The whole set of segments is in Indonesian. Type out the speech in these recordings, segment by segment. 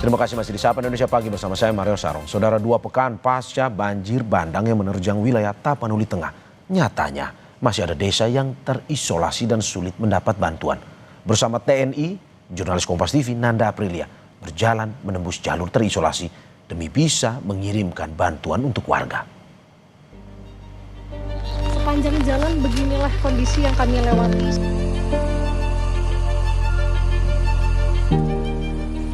Terima kasih masih di Sapa Indonesia Pagi bersama saya Mario Sarong. Saudara, 2 pekan pasca banjir bandang yang menerjang wilayah Tapanuli Tengah, nyatanya masih ada desa yang terisolasi dan sulit mendapat bantuan. Bersama TNI, jurnalis Kompas TV Nanda Aprilia berjalan menembus jalur terisolasi demi bisa mengirimkan bantuan untuk warga. Sepanjang jalan beginilah kondisi yang kami lewati.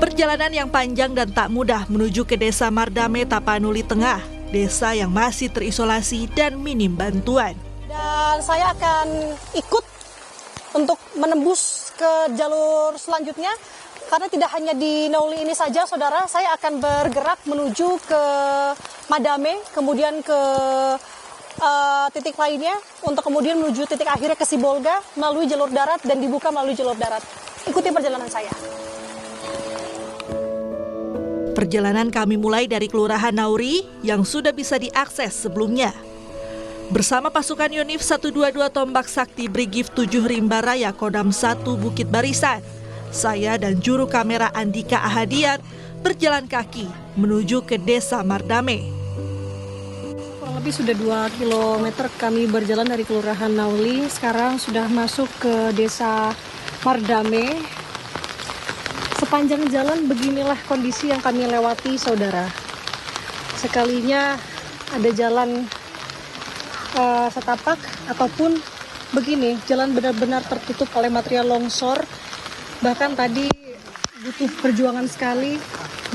Perjalanan yang panjang dan tak mudah menuju ke Desa Mardame, Tapanuli Tengah, desa yang masih terisolasi dan minim bantuan. Dan saya akan ikut untuk menembus ke jalur selanjutnya, karena tidak hanya di Nauli ini saja, saudara, saya akan bergerak menuju ke Madame, kemudian ke titik lainnya, untuk kemudian menuju titik akhirnya ke Sibolga melalui jalur darat dan dibuka melalui jalur darat. Ikuti perjalanan saya. Perjalanan kami mulai dari Kelurahan Nauri yang sudah bisa diakses sebelumnya. Bersama pasukan Yonif 122 Tombak Sakti Brigif 7 Rimba Raya Kodam 1 Bukit Barisan, saya dan juru kamera Andika Ahadiat berjalan kaki menuju ke Desa Mardame. Kurang lebih sudah 2 km kami berjalan dari Kelurahan Nauli, sekarang sudah masuk ke Desa Mardame. Sepanjang jalan beginilah kondisi yang kami lewati, saudara. Sekalinya ada jalan setapak ataupun begini, jalan benar-benar tertutup oleh material longsor. Bahkan tadi butuh perjuangan sekali.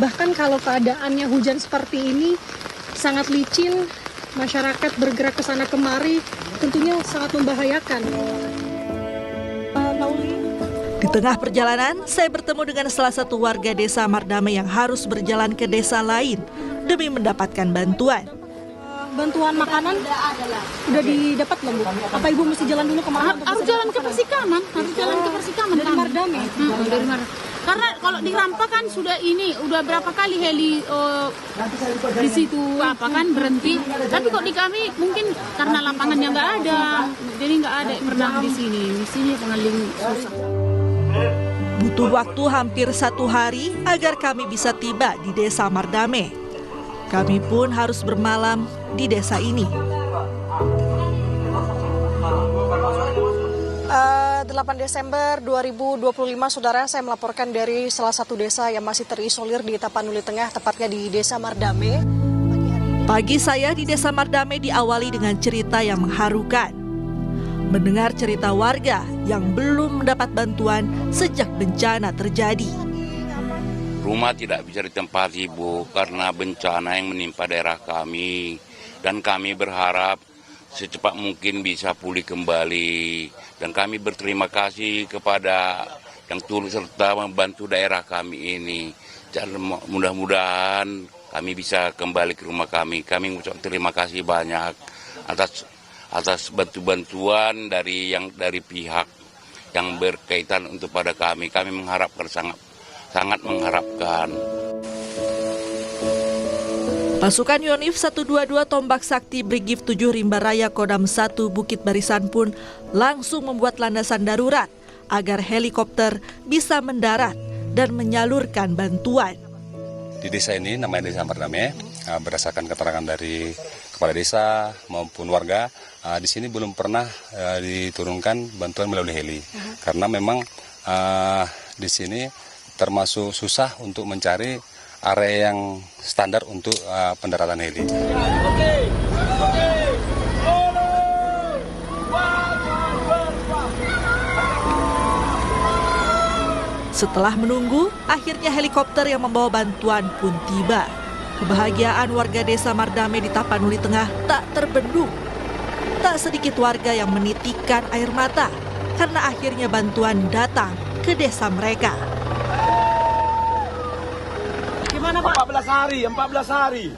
Bahkan kalau keadaannya hujan seperti ini sangat licin, masyarakat bergerak ke sana kemari tentunya sangat membahayakan. Di tengah perjalanan, saya bertemu dengan salah satu warga Desa Mardame yang harus berjalan ke desa lain demi mendapatkan bantuan. Bantuan makanan udah didapat belum, Bu? Apa Ibu mesti jalan dulu kemana? Harus jalan ke Persikaman, Dari Mardame. Dari Mardame. Karena kalau di Rampa kan sudah berapa kali heli di situ berhenti. Tapi kok di kami mungkin karena lapangannya nggak ada, jadi nggak ada yang pernah di sini. Di sini paling susah. Butuh waktu hampir 1 hari agar kami bisa tiba di Desa Mardame. Kami pun harus bermalam di desa ini. 8 Desember 2025, saudara, saya melaporkan dari salah satu desa yang masih terisolir di Tapanuli Tengah, tepatnya di Desa Mardame. Pagi saya di Desa Mardame diawali dengan cerita yang mengharukan. Mendengar cerita warga yang belum mendapat bantuan sejak bencana terjadi. Rumah tidak bisa ditempati, Bu, karena bencana yang menimpa daerah kami. Dan kami berharap secepat mungkin bisa pulih kembali. Dan kami berterima kasih kepada yang turut serta membantu daerah kami ini. Mudah-mudahan kami bisa kembali ke rumah kami. Kami mengucapkan terima kasih banyak atas bantuan dari pihak yang berkaitan untuk pada kami. Kami mengharapkan sangat mengharapkan. Pasukan Yonif 122 Tombak Sakti Brigif 7 Rimba Raya Kodam 1 Bukit Barisan pun langsung membuat landasan darurat agar helikopter bisa mendarat dan menyalurkan bantuan. Di desa ini namanya Desa Mardame, berdasarkan keterangan dari kepala desa maupun warga, di sini belum pernah diturunkan bantuan melalui heli. Karena memang di sini termasuk susah untuk mencari area yang standar untuk pendaratan heli. Setelah menunggu, akhirnya helikopter yang membawa bantuan pun tiba. Kebahagiaan warga Desa Mardame di Tapanuli Tengah tak terbendung. Tak sedikit warga yang menitikkan air mata karena akhirnya bantuan datang ke desa mereka. Gimana, Pak? 14 hari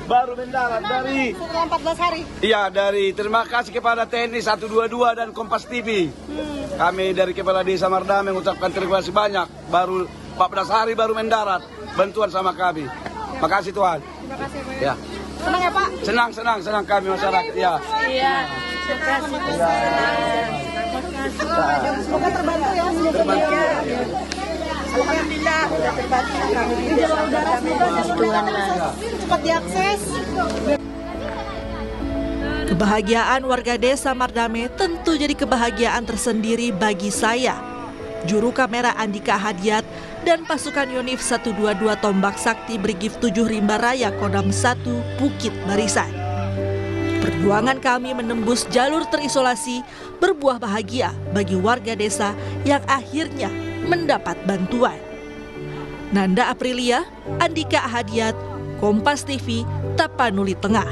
baru mendarat dari 14 hari. Iya, terima kasih kepada TNI 122 dan Kompas TV. Kami dari Kepala Desa Mardame mengucapkan terima kasih banyak. Baru 14 hari baru mendarat bantuan sama kami. Makasih Tuhan. Terima kasih, Pak. Ya. Senang ya, Pak? Senang kami masyarakat. Ya. Iya. Terima kasih. Semoga terbantu ya. Alhamdulillah sudah terbantu kami di jalur udara, semoga cepat diakses. Kebahagiaan warga desa Mardame tentu jadi kebahagiaan tersendiri bagi saya. Juru kamera Andika Hadiat dan pasukan Yonif 122 Tombak Sakti Brigif 7 Rimba Raya Kodam 1 Bukit Barisan. Perjuangan kami menembus jalur terisolasi berbuah bahagia bagi warga desa yang akhirnya mendapat bantuan. Nanda Aprilia, Andika Hadiat, Kompas TV, Tapanuli Tengah.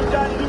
Jangan di